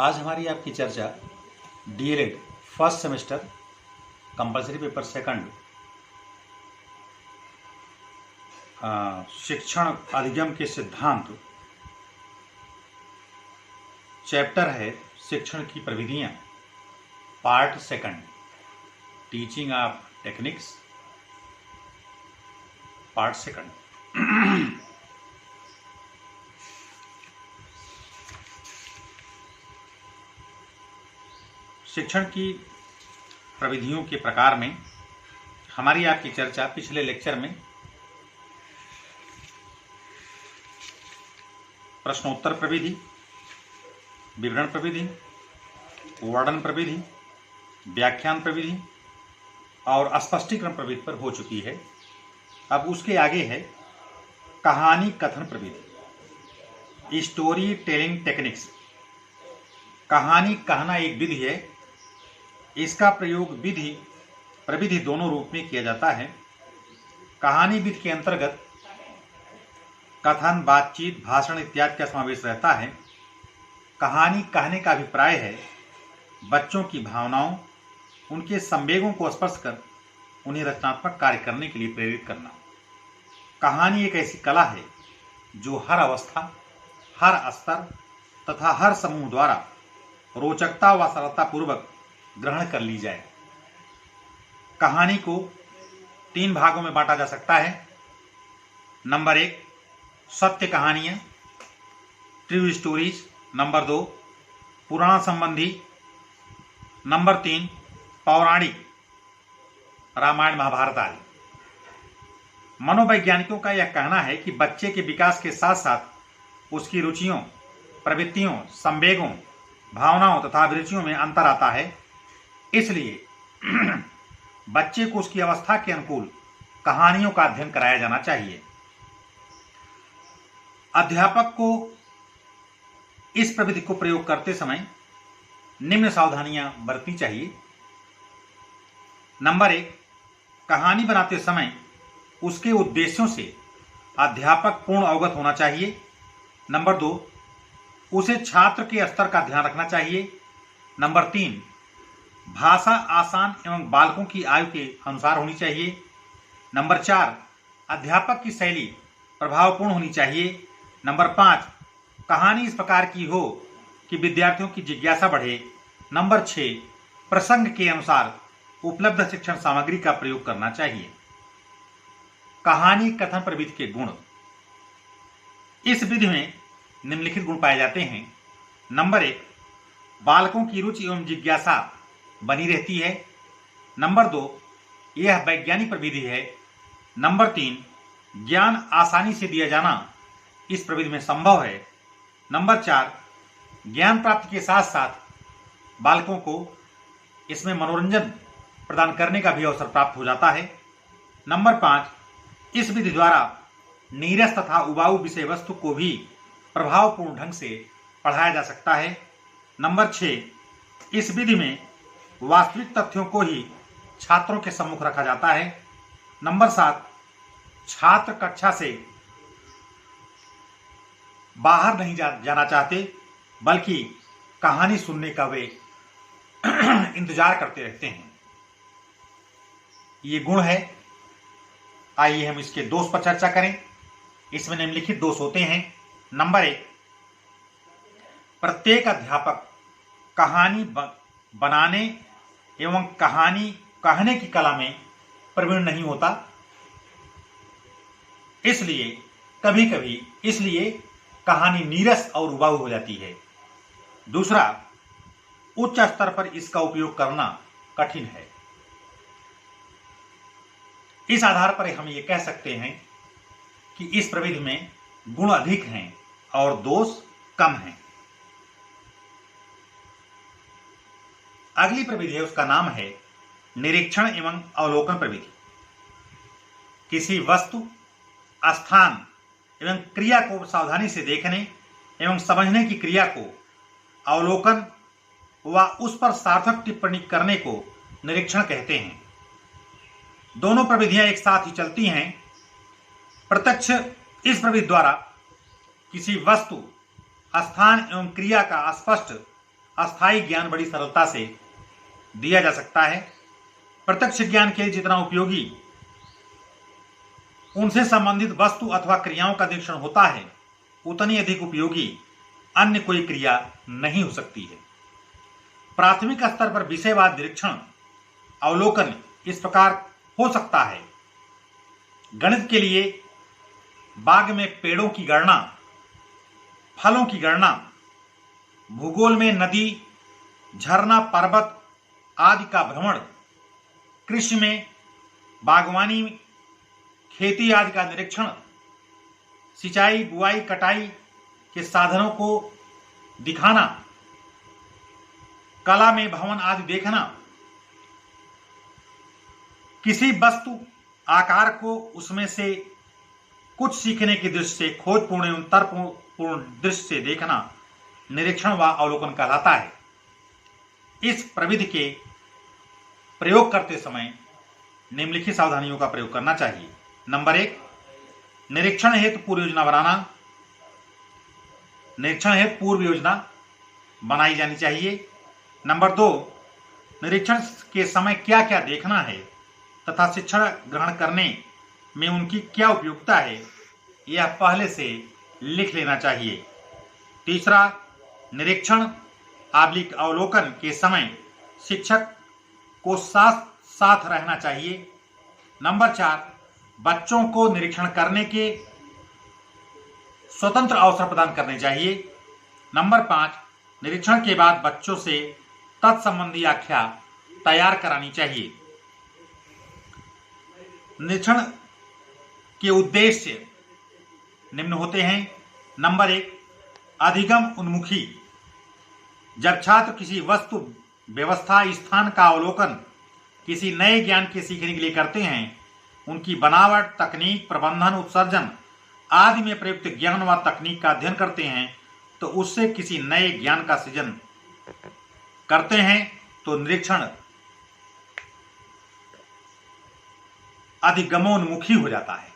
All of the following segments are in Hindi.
आज हमारी आपकी चर्चा DElEd first semester compulsory paper second शिक्षण अधिगम के सिद्धांत चैप्टर है शिक्षण की प्रविधियां part second teaching of techniques part second. शिक्षण की प्रविधियों के प्रकार में हमारी आपकी चर्चा पिछले लेक्चर में प्रश्नोत्तर प्रविधि, विवरण प्रविधि, वर्णन प्रविधि, व्याख्यान प्रविधि और स्पष्टीकरण प्रविधि पर हो चुकी है। अब उसके आगे है कहानी कथन प्रविधि, स्टोरी टेलिंग टेक्निक्स। कहानी कहना एक विधि है। इसका प्रयोग विधि प्रविधि दोनों रूप में किया जाता है। कहानी विधि के अंतर्गत कथन, बातचीत, भाषण इत्यादि का समावेश रहता है। कहानी कहने का अभिप्राय है बच्चों की भावनाओं, उनके संवेगों को स्पर्श कर उन्हें रचनात्मक कार्य करने के लिए प्रेरित करना। कहानी एक ऐसी कला है जो हर अवस्था, हर स्तर तथा हर समूह द्वारा रोचकता व सरलतापूर्वक ग्रहण कर ली जाए। कहानी को 3 भागों में बांटा जा सकता है। नंबर 1 सत्य कहानियां, ट्रू स्टोरीज। नंबर 2 पुराण संबंधी। नंबर 3 पौराणिक, रामायण महाभारत आदि। मनोवैज्ञानिकों का यह कहना है कि बच्चे के विकास के साथ साथ उसकी रुचियों, प्रवृत्तियों, संवेगों, भावनाओं तथा अभिरुचियों में अंतर आता है। इसलिए बच्चे को उसकी अवस्था के अनुकूल कहानियों का अध्ययन कराया जाना चाहिए। अध्यापक को इस प्रविधि को प्रयोग करते समय निम्न सावधानियां बरतनी चाहिए। नंबर 1 कहानी बनाते समय उसके उद्देश्यों से अध्यापक पूर्ण अवगत होना चाहिए। नंबर 2 उसे छात्र के स्तर का ध्यान रखना चाहिए। नंबर 3 भाषा आसान एवं बालकों की आयु के अनुसार होनी चाहिए। नंबर 4 अध्यापक की शैली प्रभावपूर्ण होनी चाहिए। नंबर 5 कहानी इस प्रकार की हो कि विद्यार्थियों की जिज्ञासा बढ़े। नंबर 6 प्रसंग के अनुसार उपलब्ध शिक्षण सामग्री का प्रयोग करना चाहिए। कहानी कथन प्रविधि के गुण। इस विधि में निम्नलिखित गुण पाए जाते हैं। नंबर 1 बालकों की रुचि एवं जिज्ञासा बनी रहती है। नंबर 2 यह वैज्ञानिक प्रविधि है। नंबर 3 ज्ञान आसानी से दिया जाना इस प्रविधि में संभव है। नंबर 4 ज्ञान प्राप्ति के साथ साथ बालकों को इसमें मनोरंजन प्रदान करने का भी अवसर प्राप्त हो जाता है। नंबर 5 इस विधि द्वारा नीरस तथा उबाऊ विषय वस्तु को भी प्रभावपूर्ण ढंग से पढ़ाया जा सकता है। नंबर 6 इस विधि में वास्तविक तथ्यों को ही छात्रों के सम्मुख रखा जाता है। नंबर 7 छात्र कक्षा से बाहर नहीं जाना चाहते, बल्कि कहानी सुनने का वे इंतजार करते रहते हैं। ये गुण है। आइए हम इसके दोष पर चर्चा करें। इसमें निम्नलिखित दोष होते हैं। नंबर 1 प्रत्येक अध्यापक कहानी बनाने एवं कहानी कहने की कला में प्रवीण नहीं होता। इसलिए कभी कभी कहानी नीरस और उबाऊ हो जाती है। दूसरा उच्च स्तर पर इसका उपयोग करना कठिन है। इस आधार पर हम ये कह सकते हैं कि इस प्रविधि में गुण अधिक हैं और दोष कम हैं। अगली प्रविधि है, उसका नाम है निरीक्षण एवं अवलोकन प्रविधि। किसी वस्तु, स्थान एवं क्रिया को सावधानी से देखने एवं समझने की क्रिया को अवलोकन व उस पर सार्थक टिप्पणी करने को निरीक्षण कहते हैं। दोनों प्रविधियां एक साथ ही चलती हैं। प्रत्यक्ष इस प्रविधि द्वारा किसी वस्तु, स्थान एवं क्रिया का स्पष्ट अस्थायी ज्ञान बड़ी सरलता से दिया जा सकता है। प्रत्यक्ष ज्ञान के लिए जितना उपयोगी उनसे संबंधित वस्तु अथवा क्रियाओं का निरीक्षण होता है, उतनी अधिक उपयोगी अन्य कोई क्रिया नहीं हो सकती है। प्राथमिक स्तर पर विषयवाद निरीक्षण अवलोकन इस प्रकार हो सकता है। गणित के लिए बाग में पेड़ों की गणना, फलों की गणना, भूगोल में नदी, झरना, पर्वत आदि का भ्रमण, कृषि में बागवानी, खेती आदि का निरीक्षण, सिंचाई, बुआई, कटाई के साधनों को दिखाना, कला में भवन आदि देखना, किसी वस्तु आकार को उसमें से कुछ सीखने की दृष्टि से खोजपूर्ण एवं तर्कपूर्ण दृष्टि से देखना निरीक्षण व अवलोकन कहलाता है। इस प्रविधि के प्रयोग करते समय निम्नलिखित सावधानियों का प्रयोग करना चाहिए। नंबर 1, निरीक्षण हेतु पूर्व योजना बनाना। निरीक्षण हेतु पूर्व योजना बनाई जानी चाहिए। नंबर 2, निरीक्षण के समय क्या क्या देखना है तथा शिक्षण ग्रहण करने में उनकी क्या उपयोगिता है, यह पहले से लिख लेना चाहिए। तीसरा, निरीक्षण अवलोकन के समय शिक्षक को साथ साथ रहना चाहिए। नंबर 4, बच्चों को निरीक्षण करने के स्वतंत्र अवसर प्रदान करने चाहिए। नंबर 5, निरीक्षण के बाद बच्चों से तत्संबंधी व्याख्या तैयार करानी चाहिए। निरीक्षण के उद्देश्य निम्न होते हैं। नंबर 1, अधिगम उन्मुखी। जब छात्र किसी वस्तु, व्यवस्था, स्थान का अवलोकन किसी नए ज्ञान के सीखने के लिए करते हैं, उनकी बनावट, तकनीक, प्रबंधन, उत्सर्जन आदि में प्रयुक्त ज्ञान व तकनीक का अध्ययन करते हैं, तो उससे किसी नए ज्ञान का सृजन करते हैं, तो निरीक्षण अधिगमोन्मुखी हो जाता है।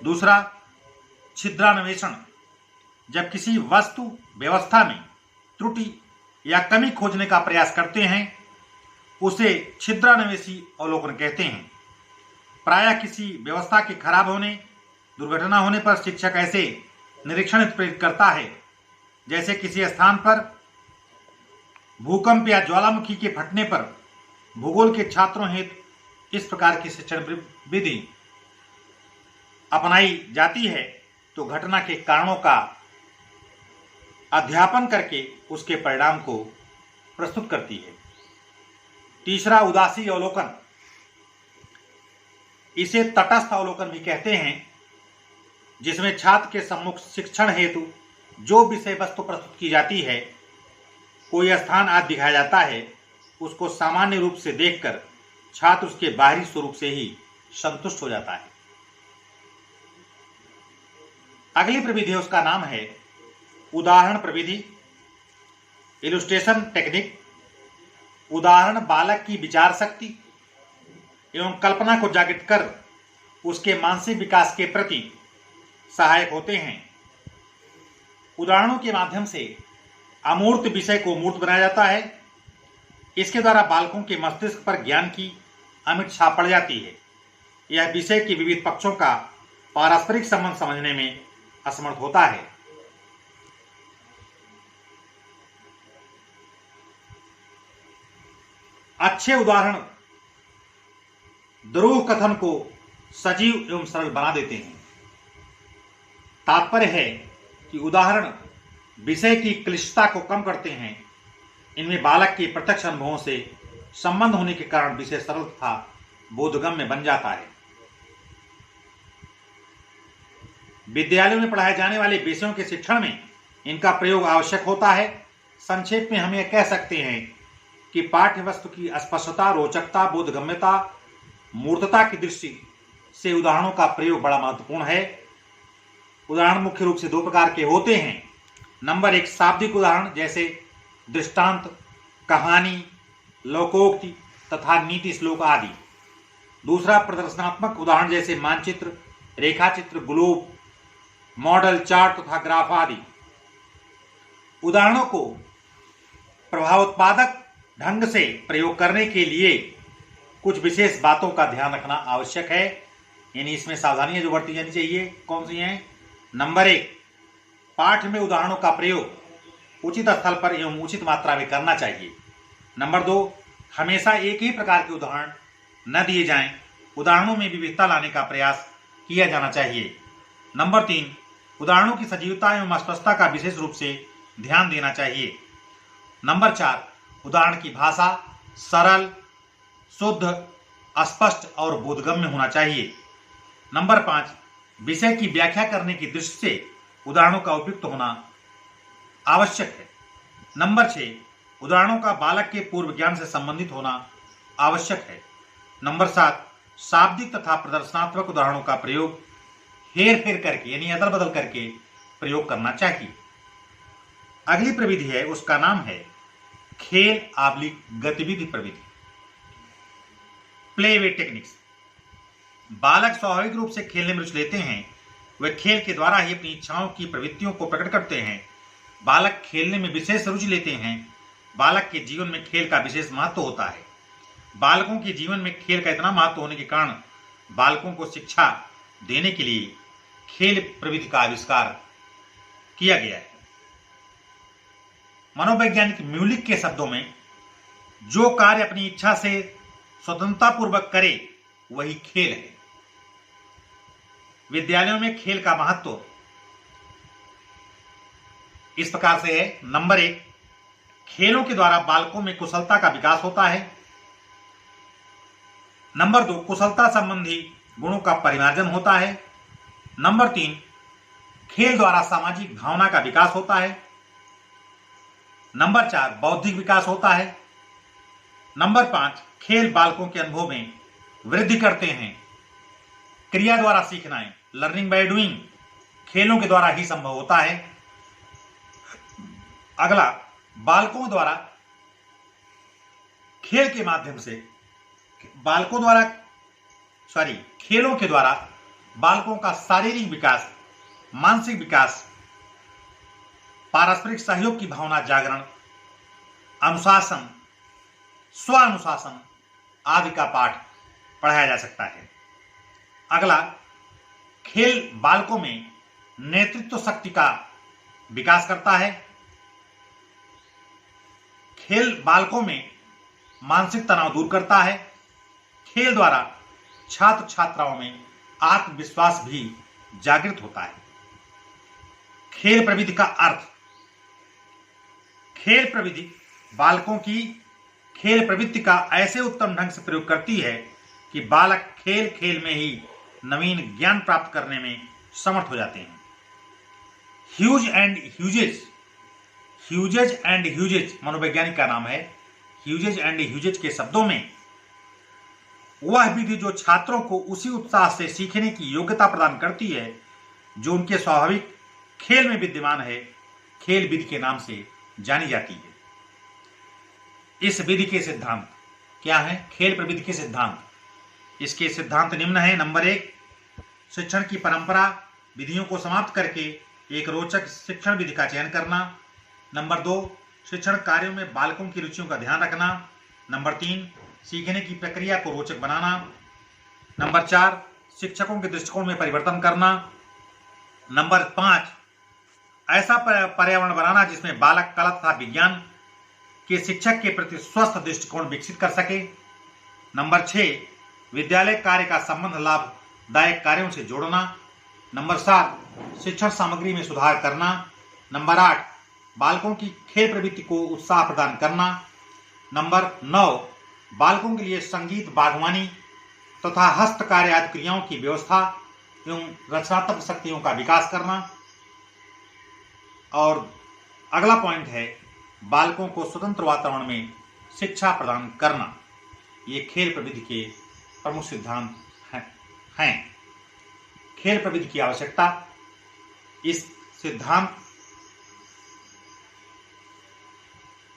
दूसरा, छिद्रान्वेषण। जब किसी वस्तु, व्यवस्था में त्रुटि या कमी खोजने का प्रयास करते हैं, उसे छिद्रान्वेषी अवलोकन कहते हैं। प्रायः किसी व्यवस्था के खराब होने, दुर्घटना होने पर शिक्षक ऐसे निरीक्षण प्रेरित करता है, जैसे किसी स्थान पर भूकंप या ज्वालामुखी के फटने पर भूगोल के छात्रों हेतु इस प्रकार की शिक्षण विधि अपनाई जाती है, तो घटना के कारणों का अध्यापन करके उसके परिणाम को प्रस्तुत करती है। तीसरा, उदासी अवलोकन। इसे तटस्थ अवलोकन भी कहते हैं, जिसमें छात्र के सम्मुख शिक्षण हेतु जो विषय वस्तु प्रस्तुत की जाती है, कोई स्थान आदि दिखाया जाता है, उसको सामान्य रूप से देखकर छात्र उसके बाहरी स्वरूप से ही संतुष्ट हो जाता है। अगली प्रविधि उसका नाम है उदाहरण प्रविधि, इलुस्ट्रेशन टेक्निक। उदाहरण बालक की विचार शक्ति एवं कल्पना को जागृत कर उसके मानसिक विकास के प्रति सहायक होते हैं। उदाहरणों के माध्यम से अमूर्त विषय को मूर्त बनाया जाता है। इसके द्वारा बालकों के मस्तिष्क पर ज्ञान की अमिट छाप पड़ जाती है। यह विषय के विविध पक्षों का पारस्परिक संबंध समझने में असमर्थ होता है। अच्छे उदाहरण दुरूह कथन को सजीव एवं सरल बना देते हैं। तात्पर्य है कि उदाहरण विषय की क्लिष्टता को कम करते हैं। इनमें बालक के प्रत्यक्ष अनुभवों से संबंध होने के कारण विषय सरल तथा बोधगम्य बन जाता है। विद्यालयों में पढ़ाए जाने वाले विषयों के शिक्षण में इनका प्रयोग आवश्यक होता है। संक्षेप में हम यह कह सकते हैं कि पाठ्य वस्तु की स्पष्टता, रोचकता, बोधगम्यता, मूर्तता की दृष्टि से उदाहरणों का प्रयोग बड़ा महत्वपूर्ण है। उदाहरण मुख्य रूप से दो प्रकार के होते हैं। नंबर 1, शाब्दिक उदाहरण जैसे दृष्टांत, कहानी, लोकोक्ति तथा नीति श्लोक आदि। दूसरा, प्रदर्शनात्मक उदाहरण जैसे मानचित्र, रेखाचित्र, ग्लोब, मॉडल, चार्ट तथा ग्राफ आदि। उदाहरणों को प्रभावोत्पादक ढंग से प्रयोग करने के लिए कुछ विशेष बातों का ध्यान रखना आवश्यक है। यानी इसमें सावधानियां जो बरती जानी चाहिए कौन सी हैं? नंबर 1, पाठ में उदाहरणों का प्रयोग उचित स्थल पर एवं उचित मात्रा में करना चाहिए। नंबर 2, हमेशा एक ही प्रकार के उदाहरण न दिए जाएं, उदाहरणों में विविधता लाने का प्रयास किया जाना चाहिए। नंबर 3, उदाहरणों की सजीवता एवं स्पष्टता का विशेष रूप से ध्यान देना चाहिए। नंबर 4, उदाहरण की भाषा सरल, शुद्ध, स्पष्ट और बोधगम्य होना चाहिए। नंबर 5, विषय की व्याख्या करने की दृष्टि से उदाहरणों का उपयुक्त होना आवश्यक है। नंबर 6, उदाहरणों का बालक के पूर्व ज्ञान से संबंधित होना आवश्यक है। नंबर 7, शाब्दिक तथा प्रदर्शनात्मक उदाहरणों का प्रयोग हेर फेर करके यानी अदल बदल करके प्रयोग करना चाहिए। अगली प्रविधि है, उसका नाम है खेल / गतिविधि प्रविधि, प्ले वे टेक्निक्स। बालक स्वाभाविक रूप से खेलने में रुचि लेते हैं, वे खेल के द्वारा ही अपनी इच्छाओं की प्रवृत्तियों को प्रकट करते हैं। बालक खेलने में विशेष रुचि लेते हैं। बालक के जीवन में खेल का विशेष महत्व होता है। बालकों के जीवन में खेल का इतना महत्व होने के कारण बालकों को शिक्षा देने के लिए खेल प्रविधि का आविष्कार किया गया है। मनोवैज्ञानिक म्यूलिक के शब्दों में, जो कार्य अपनी इच्छा से स्वतंत्रता पूर्वक करे वही खेल है। विद्यालयों में खेल का महत्व इस प्रकार से है। नंबर 1, खेलों के द्वारा बालकों में कुशलता का विकास होता है। नंबर 2, कुशलता संबंधी गुणों का परिमार्जन होता है। नंबर 3, खेल द्वारा सामाजिक भावना का विकास होता है। नंबर 4, बौद्धिक विकास होता है। नंबर 5, खेल बालकों के अनुभव में वृद्धि करते हैं। क्रिया द्वारा सीखना है, लर्निंग बाय डूइंग, खेलों के द्वारा ही संभव होता है। अगला, बालकों द्वारा खेल के माध्यम से खेलों के द्वारा बालकों का शारीरिक विकास, मानसिक विकास, पारस्परिक सहयोग की भावना जागरण, अनुशासन, स्व अनुशासन आदि का पाठ पढ़ाया जा सकता है। अगला, खेल बालकों में नेतृत्व शक्ति का विकास करता है। खेल बालकों में मानसिक तनाव दूर करता है। खेल द्वारा छात्र छात्राओं में आत्मविश्वास भी जागृत होता है। खेल प्रविधि का अर्थ, खेल प्रविधि बालकों की खेल प्रवृत्ति का ऐसे उत्तम ढंग से प्रयोग करती है कि बालक खेल खेल में ही नवीन ज्ञान प्राप्त करने में समर्थ हो जाते हैं। ह्यूजेज एंड ह्यूजेज मनोवैज्ञानिक का नाम है। ह्यूजेज एंड ह्यूजेज के शब्दों में, वह विधि जो छात्रों को उसी उत्साह से सीखने की योग्यता प्रदान करती है जो उनके स्वाभाविक खेल में विद्यमान है, खेल विधि के नाम से जानी जाती है। इस विधि के सिद्धांत क्या है? खेल प्रविधि के सिद्धांत, इसके सिद्धांत निम्न है। नंबर 1, शिक्षण की परंपरा विधियों को समाप्त करके एक रोचक शिक्षण विधि का चयन करना। नंबर 2, शिक्षण कार्यों में बालकों की रुचियों का ध्यान रखना। नंबर 3, सीखने की प्रक्रिया को रोचक बनाना। नंबर 4, शिक्षकों के दृष्टिकोण में परिवर्तन करना। नंबर 5, ऐसा पर्यावरण बनाना जिसमें बालक कला तथा विज्ञान के शिक्षक के प्रति स्वस्थ दृष्टिकोण विकसित कर सके। नंबर 6, विद्यालय कार्य का संबंध लाभदायक कार्यों से जोड़ना। नंबर 7, शिक्षण सामग्री में सुधार करना। नंबर 8, बालकों की खेल प्रवृत्ति को उत्साह प्रदान करना। नंबर 9, बालकों के लिए संगीत, बागवानी तथा हस्तकार्य आदि क्रियाओं की व्यवस्था एवं रचनात्मक शक्तियों का विकास करना। और अगला पॉइंट है, बालकों को स्वतंत्र वातावरण में शिक्षा प्रदान करना। ये खेल प्रविधि के प्रमुख सिद्धांत हैं। खेल प्रविधि की आवश्यकता, इस सिद्धांत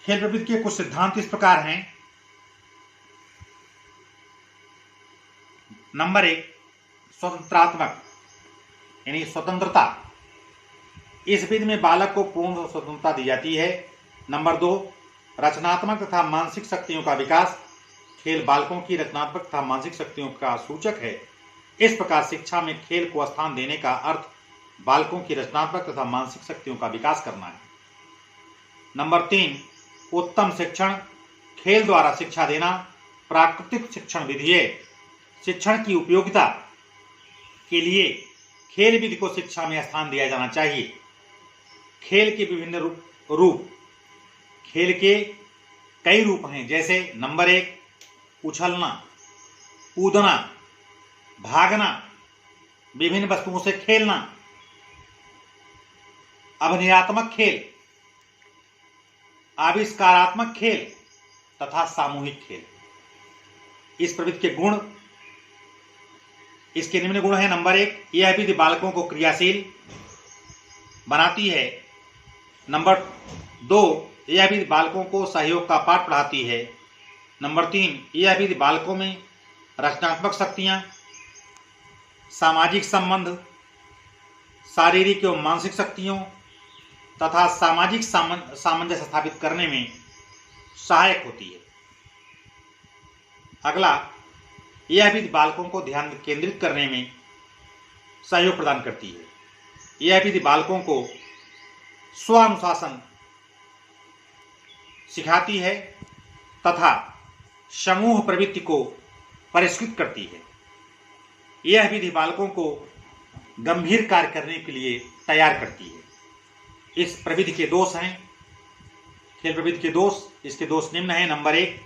खेल प्रविधि के कुछ सिद्धांत इस प्रकार हैं। नंबर 1, स्वतंत्रात्मक यानी स्वतंत्रता। इस विधि में बालक को पूर्ण स्वतंत्रता दी जाती है। नंबर 2, रचनात्मक तथा मानसिक शक्तियों का विकास। खेल बालकों की रचनात्मक तथा मानसिक शक्तियों का सूचक है। इस प्रकार शिक्षा में खेल को स्थान देने का अर्थ बालकों की रचनात्मक तथा मानसिक शक्तियों का विकास करना है। नंबर 3, उत्तम शिक्षण। खेल द्वारा शिक्षा देना प्राकृतिक शिक्षण विधि है। शिक्षण की उपयोगिता के लिए खेल विधि को शिक्षा में स्थान दिया जाना चाहिए। खेल के विभिन्न रूप खेल के कई रूप हैं, जैसे नंबर 1, उछलना, कूदना, भागना, विभिन्न वस्तुओं से खेलना, अभिनयात्मक खेल, आविष्कारात्मक खेल तथा सामूहिक खेल। इस प्रवृत्ति के गुण, इसके निम्न गुण है। नंबर 1, यह विधि बालकों को क्रियाशील बनाती है। नंबर 2, यह विधि बालकों को सहयोग का पाठ पढ़ाती है। नंबर 3, यह विधि बालकों में रचनात्मक शक्तियां, सामाजिक संबंध, शारीरिक एवं मानसिक शक्तियों तथा सामाजिक सामंजस्य स्थापित करने में सहायक होती है। अगला, यह विधि बालकों को ध्यान केंद्रित करने में सहयोग प्रदान करती है। यह विधि बालकों को स्वानुशासन सिखाती है तथा समूह प्रवृत्ति को परिष्कृत करती है। यह विधि बालकों को गंभीर कार्य करने के लिए तैयार करती है। इस प्रविधि के दोष हैं, खेल प्रविधि के दोष, इसके दोष निम्न हैं। नंबर 1,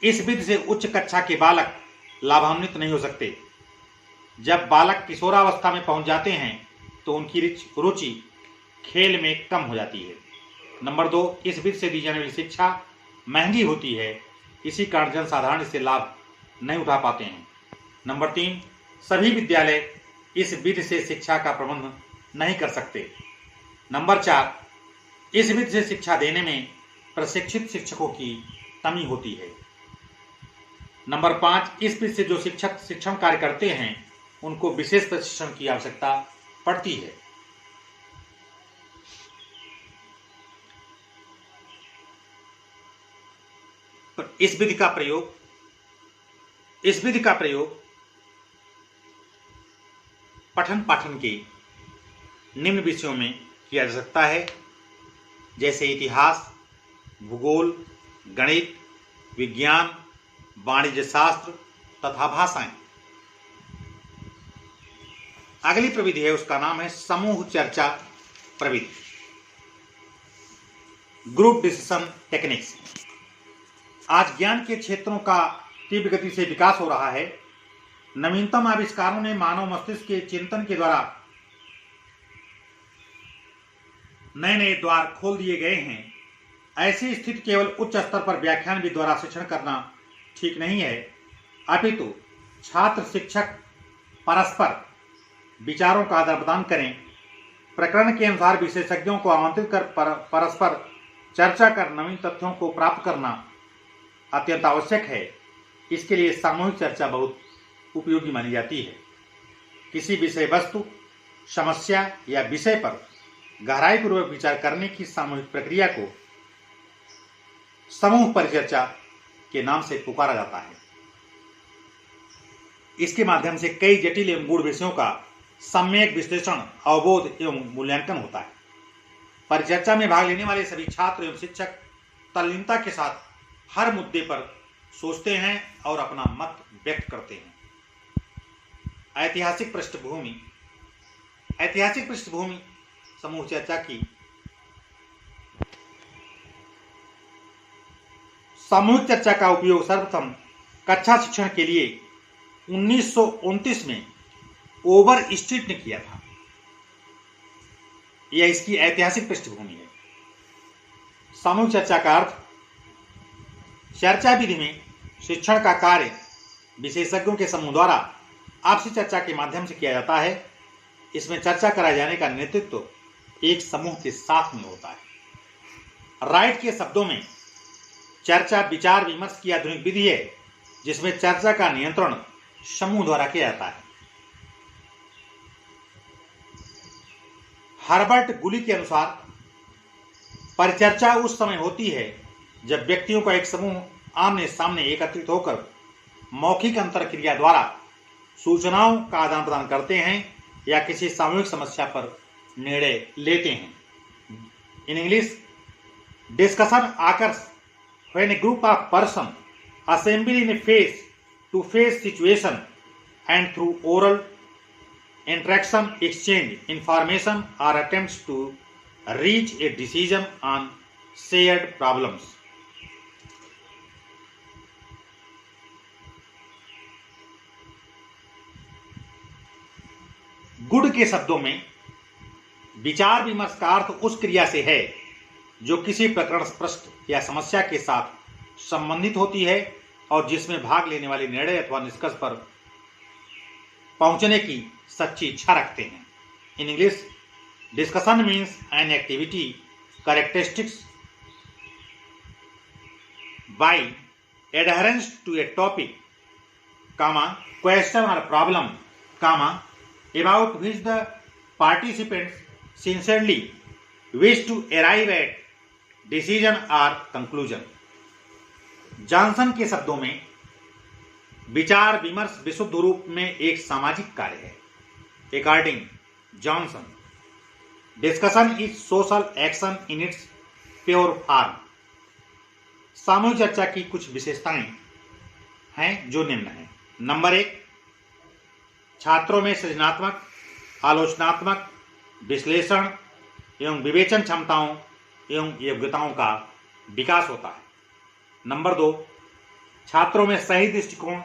इस विधि से उच्च कक्षा के बालक लाभान्वित नहीं हो सकते। जब बालक किशोरावस्था में पहुंच जाते हैं तो उनकी रुचि खेल में कम हो जाती है। नंबर 2, इस विधि से दी जाने वाली शिक्षा महंगी होती है, इसी कारण जनसाधारण इससे लाभ नहीं उठा पाते हैं। नंबर 3, सभी विद्यालय इस विधि से शिक्षा का प्रबंध नहीं कर सकते। नंबर 4, इस विधि से शिक्षा देने में प्रशिक्षित शिक्षकों की कमी होती है। नंबर 5, इस विधि से जो शिक्षक शिक्षण कार्य करते हैं उनको विशेष प्रशिक्षण की आवश्यकता पड़ती है। इस विधि का प्रयोग पठन पाठन के निम्न विषयों में किया जा सकता है, जैसे इतिहास, भूगोल, गणित, विज्ञान, वाणिज्य शास्त्र तथा भाषाएं। अगली प्रविधि है, उसका नाम है समूह चर्चा प्रविधि, ग्रुप डिसीजन टेक्निक्स। आज ज्ञान के क्षेत्रों का तीव्र गति से विकास हो रहा है। नवीनतम आविष्कारों ने मानव मस्तिष्क के चिंतन के द्वारा नए नए द्वार खोल दिए गए हैं। ऐसी स्थिति केवल उच्च स्तर पर व्याख्यान विधि द्वारा शिक्षण करना ठीक नहीं है, अपितु छात्र शिक्षक परस्पर विचारों का आदान प्रदान करें, प्रकरण के अनुसार विशेषज्ञों को आमंत्रित कर परस्पर चर्चा कर नवीन तथ्यों को प्राप्त करना अत्यंत आवश्यक है। इसके लिए सामूहिक चर्चा बहुत उपयोगी मानी जाती है। किसी विषय वस्तु, समस्या या विषय पर गहराई पूर्वक विचार करने की सामूहिक प्रक्रिया को समूह परिचर्चा के नाम से पुकारा जाता है। इसके माध्यम से कई जटिल एवं गूढ़ विषयों का सम्यक विश्लेषण, अवबोध एवं मूल्यांकन होता है। परिचर्चा में भाग लेने वाले सभी छात्र एवं शिक्षक तल्लीनता के साथ हर मुद्दे पर सोचते हैं और अपना मत व्यक्त करते हैं। ऐतिहासिक पृष्ठभूमि समूह चर्चा की। सामूहिक चर्चा का उपयोग सर्वप्रथम कक्षा शिक्षण के लिए 1929 में ओवर स्ट्रीट ने किया था। यह इसकी ऐतिहासिक पृष्ठभूमि है। सामूहिक चर्चा का अर्थ, चर्चा विधि में शिक्षण का कार्य विशेषज्ञों के समूह द्वारा आपसी चर्चा के माध्यम से किया जाता है। इसमें चर्चा कराए जाने का नेतृत्व एक समूह के साथ में होता है। राइट के शब्दों में चर्चा विचार विमर्श की आधुनिक विधि है, जिसमें चर्चा का नियंत्रण समूह द्वारा किया जाता है। हर्बर्ट गुली के अनुसार परिचर्चा उस समय होती है जब व्यक्तियों का एक समूह आमने सामने एकत्रित होकर मौखिक अंतर क्रिया द्वारा सूचनाओं का आदान प्रदान करते हैं या किसी सामूहिक समस्या पर निर्णय लेते हैं। In English, discussion occurs when a group of persons assemble in a face-to-face situation and through oral interaction exchange information or attempts to reach a decision on shared problems. Good के शब्दों में विचार विमर्श का अर्थ उस क्रिया से है जो किसी प्रकरण, प्रश्न या समस्या के साथ संबंधित होती है और जिसमें भाग लेने वाले निर्णय अथवा निष्कर्ष पर पहुंचने की सच्ची इच्छा रखते हैं। In English, discussion means an activity characteristics by adherence to a topic, question और problem, about which the participants sincerely wish to arrive at decision or conclusion. Johnson के शब्दों में विचार विमर्श विशुद्ध रूप में एक सामाजिक कार्य है। According Johnson, discussion is social action in its pure form. सामूहिक चर्चा की कुछ विशेषताएं हैं जो निम्न हैं। नंबर 1, छात्रों में सृजनात्मक, आलोचनात्मक, विश्लेषण एवं विवेचन क्षमताओं एवं योग्यताओं का विकास होता है। नंबर 2, छात्रों में सही दृष्टिकोण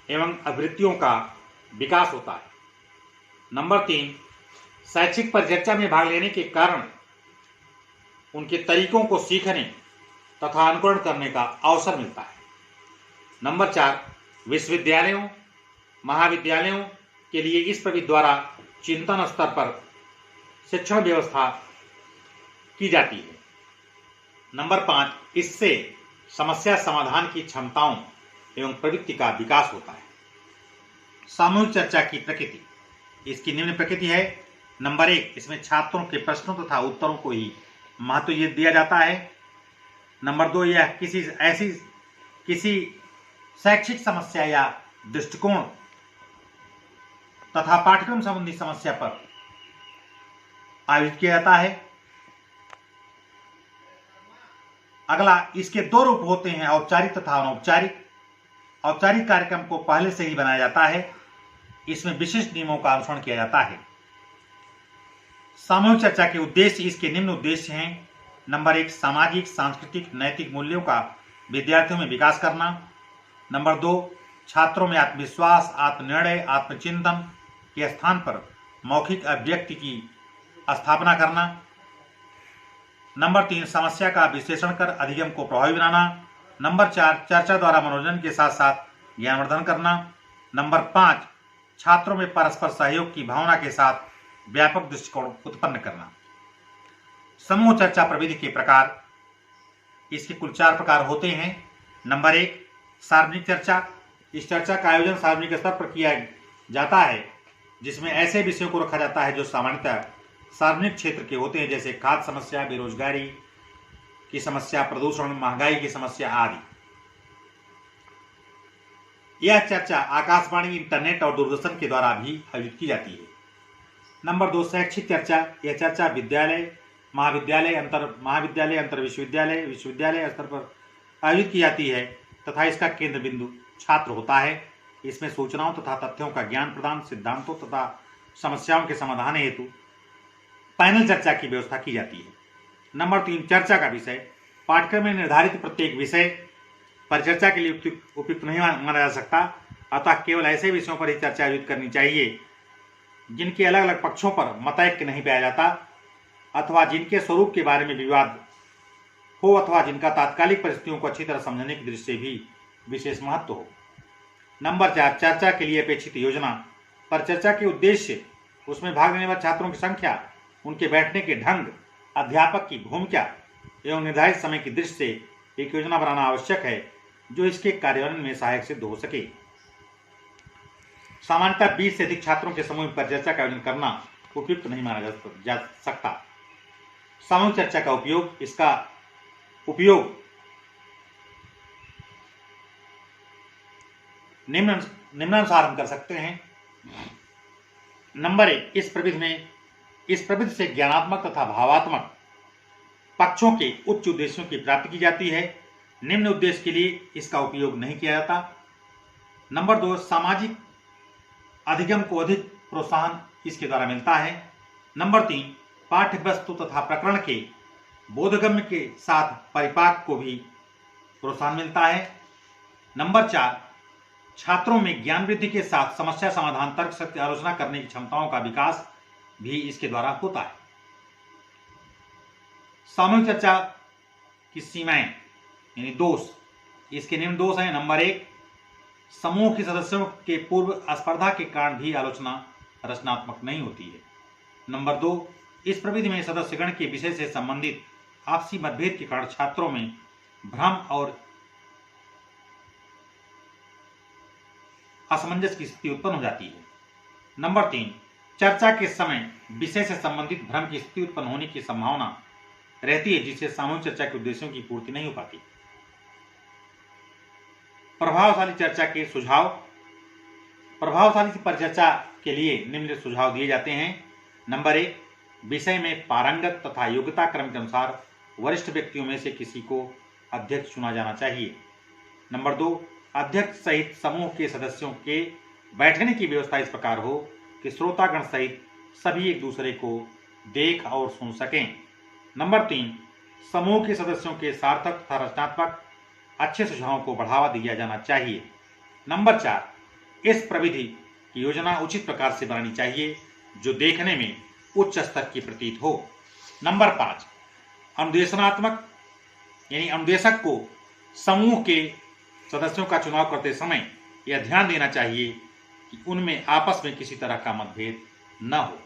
एवं अभिवृत्तियों का विकास होता है। नंबर 3, शैक्षिक परिचर्चा में भाग लेने के कारण उनके तरीकों को सीखने तथा अनुकरण करने का अवसर मिलता है। नंबर 4, विश्वविद्यालयों, महाविद्यालयों के लिए इस प्रविधि द्वारा चिंतन स्तर पर शिक्षण व्यवस्था की जाती है। नंबर 5, इससे समस्या समाधान की क्षमताओं एवं प्रवृत्ति का विकास होता है। सामूहिक चर्चा की प्रकृति, इसकी निम्न प्रकृति है। नंबर 1, इसमें छात्रों के प्रश्नों तथा उत्तरों को ही महत्व दिया जाता है। नंबर 2, यह किसी शैक्षिक समस्या या दृष्टिकोण तथा पाठ्यक्रम संबंधी समस्या पर आयोजित किया जाता है। अगला, इसके 2 रूप होते हैं, औपचारिक तथा अनौपचारिक। औपचारिक कार्यक्रम को पहले से ही बनाया जाता है, इसमें विशिष्ट नियमों का अनुसरण किया जाता है। सामूहिक चर्चा के उद्देश्य, इसके निम्न उद्देश्य हैं। नंबर 1, सामाजिक, सांस्कृतिक, नैतिक मूल्यों का विद्यार्थियों में विकास करना। नंबर 2, छात्रों में आत्मविश्वास, आत्मनिर्णय, आत्मचिंतन के स्थान पर मौखिक अभिव्यक्ति की स्थापना करना। नंबर 3, समस्या का विश्लेषण कर अधिगम को प्रभावी बनाना। नंबर 4, चर्चा द्वारा मनोरंजन के साथ साथ ज्ञानवर्धन करना। नंबर 5, छात्रों में परस्पर सहयोग की भावना के साथ व्यापक दृष्टिकोण उत्पन्न करना। समूह चर्चा प्रविधि के प्रकार, इसके कुल 4 प्रकार होते हैं। नंबर 1, सार्वजनिक चर्चा। इस चर्चा का आयोजन सार्वजनिक स्तर पर किया जाता है, जिसमें ऐसे विषयों को रखा जाता है जो सामान्यतः सार्वजनिक क्षेत्र के होते हैं, जैसे खाद्य समस्या, बेरोजगारी की समस्या, प्रदूषण, महंगाई की समस्या आदि। यह चर्चा आकाशवाणी, इंटरनेट और दूरदर्शन के द्वारा भी आयोजित की जाती है। नंबर 2, शैक्षिक चर्चा। यह चर्चा विद्यालय, महाविद्यालय, अंतर विश्वविद्यालय, विश्वविद्यालय स्तर पर आयोजित की जाती है तथा इसका केंद्र बिंदु छात्र होता है। इसमें सूचनाओं तथा तथ्यों का ज्ञान प्रदान, सिद्धांतों तथा समस्याओं के समाधान हेतु पैनल चर्चा की व्यवस्था की जाती है। नंबर 3, चर्चा का विषय। पाठ्यक्रम में निर्धारित प्रत्येक विषय परिचर्चा के लिए उपयुक्त नहीं माना जा सकता, अतः केवल ऐसे विषयों पर ही चर्चा आयोजित करनी चाहिए जिनके अलग अलग पक्षों पर मतैक्य नहीं पाया जाता, अथवा जिनके स्वरूप के बारे में विवाद हो, अथवा जिनका तात्कालिक परिस्थितियों को अच्छी तरह समझने की दृष्टि से भी विशेष महत्व हो। नंबर 4, चर्चा के लिए अपेक्षित योजना। परिचर्चा के उद्देश्य, उसमें भाग लेने वाले छात्रों की संख्या, उनके बैठने के ढंग, अध्यापक की भूमिका एवं निर्धारित समय की दृष्टि से एक योजना बनाना आवश्यक है जो इसके कार्यान्वयन में सहायक सिद्ध हो सके। सामान्यतः 20 से अधिक छात्रों के समूह में परिचर्चा का आयोजन करना उपयुक्त नहीं माना जा सकता। सामूहिक चर्चा का उपयोग, इसका उपयोग निम्नानुसार हम कर सकते हैं। नंबर 1, इस प्रविधि से ज्ञानात्मक तथा भावात्मक पक्षों के उच्च उद्देश्यों की प्राप्ति की जाती है। निम्न उद्देश्य के लिए इसका उपयोग नहीं किया जाता। नंबर 2, सामाजिक अधिगम को अधिक प्रोत्साहन इसके द्वारा मिलता है। नंबर 3, पाठ्य वस्तु तथा प्रकरण के बोधगम्य के साथ परिपाक को भी प्रोत्साहन मिलता है। नंबर 4, छात्रों में ज्ञान वृद्धि के साथ समस्या समाधान, तर्क सत्य आलोचना करने की क्षमताओं का विकास भी इसके द्वारा होता है। सामूहिक चर्चा की सीमाएं यानी दोष, इसके निम्न दोष हैं। नंबर 1, समूह के सदस्यों के पूर्व स्पर्धा के कारण भी आलोचना रचनात्मक नहीं होती है। नंबर 2, इस प्रविधि में सदस्यगण के विषय से संबंधित आपसी मतभेद के कारण छात्रों में भ्रम और असमंजस की स्थिति उत्पन्न हो जाती है। नंबर 3, चर्चा के समय विषय से संबंधित भ्रम की स्थिति उत्पन्न होने की संभावना रहती है, जिससे सामूहिक चर्चा के उद्देश्यों की पूर्ति नहीं हो पाती। प्रभावशाली चर्चा के सुझाव। प्रभावशाली परिचर्चा के लिए निम्नलिखित सुझाव दिए जाते हैं। नंबर 1, विषय में पारंगत तथा योग्यता क्रम के अनुसार वरिष्ठ व्यक्तियों में से किसी को अध्यक्ष चुना जाना चाहिए। नंबर 2, अध्यक्ष सहित समूह के सदस्यों के बैठने की व्यवस्था इस प्रकार हो कि श्रोतागण सहित सभी एक दूसरे को देख और सुन सकें। नंबर 3, समूह के सदस्यों के सार्थक तथा रचनात्मक अच्छे सुझावों को बढ़ावा दिया जाना चाहिए। नंबर 4, इस प्रविधि की योजना उचित प्रकार से बनानी चाहिए जो देखने में उच्च स्तर की प्रतीत हो। नंबर 5, अनुदेशनात्मक यानी अनुदेशक को समूह के सदस्यों का चुनाव करते समय यह ध्यान देना चाहिए कि उनमें आपस में किसी तरह का मतभेद न हो।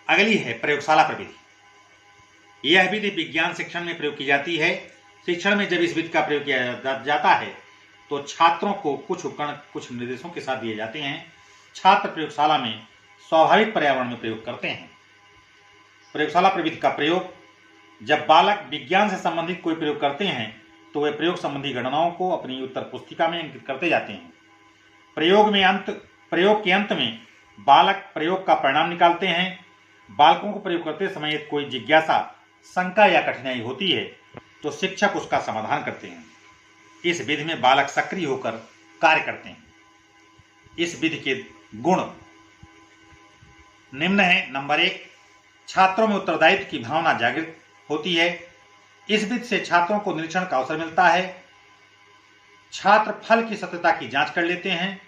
अगली है प्रयोगशाला प्रविधि। यह विधि विज्ञान शिक्षण में प्रयोग की जाती है। शिक्षण में जब इस विधि का प्रयोग किया जाता है तो छात्रों को कुछ उपकरण कुछ निर्देशों के साथ दिए जाते हैं। छात्र प्रयोगशाला में स्वाभाविक पर्यावरण में प्रयोग करते हैं। प्रयोगशाला प्रविधि का प्रयोग, जब बालक विज्ञान से संबंधित कोई प्रयोग करते हैं तो वे प्रयोग संबंधी गणनाओं को अपनी उत्तर पुस्तिका में अंकित करते जाते हैं। प्रयोग के अंत में बालक प्रयोग का परिणाम निकालते हैं। बालकों को प्रयोग करते समय यदि कोई जिज्ञासा, शंका या कठिनाई होती है तो शिक्षक उसका समाधान करते हैं। इस विधि में बालक सक्रिय होकर कार्य करते हैं। इस विधि के गुण निम्न है। नंबर 1, छात्रों में उत्तरदायित्व की भावना जागृत होती है। इस विधि से छात्रों को निरीक्षण का अवसर मिलता है। छात्र फल की सत्यता की जांच कर लेते हैं।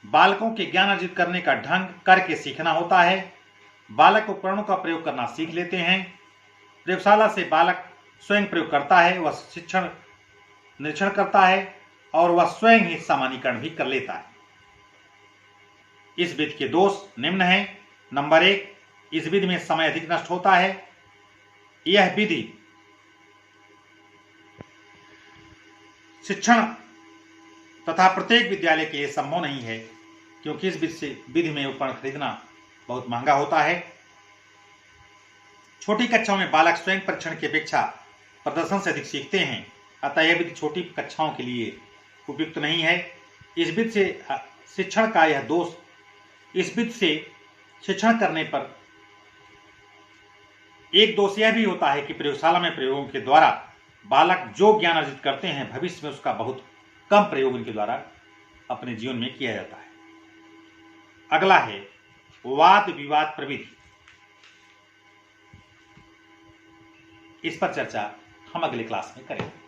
बालकों के ज्ञान अर्जित करने का ढंग करके सीखना होता है। बालक उपकरणों का प्रयोग करना सीख लेते हैं। प्रयोगशाला से बालक स्वयं प्रयोग करता है, वह शिक्षण निरीक्षण करता है और वह स्वयं ही सामान्यीकरण भी कर लेता है। इस विधि के दोष निम्न हैं। नंबर 1, इस विधि में समय अधिक नष्ट होता है। यह विधि शिक्षण तथा प्रत्येक विद्यालय के लिए संभव नहीं है, क्योंकि इस विधि में उपकरण खरीदना बहुत महंगा होता है। छोटी कक्षाओं में बालक स्वयं परीक्षण की अपेक्षा प्रदर्शन से अधिक सीखते हैं, अतः यह विधि छोटी कक्षाओं के लिए उपयुक्त नहीं है। इस विधि से शिक्षण का यह दोष, इस विधि से शिक्षण करने पर एक दोष यह भी होता है कि प्रयोगशाला में प्रयोगों के द्वारा बालक जो ज्ञान अर्जित करते हैं, भविष्य में उसका बहुत कम प्रयोग इनके द्वारा अपने जीवन में किया जाता है। अगला है वाद विवाद प्रविधि। इस पर चर्चा हम अगले क्लास में करेंगे।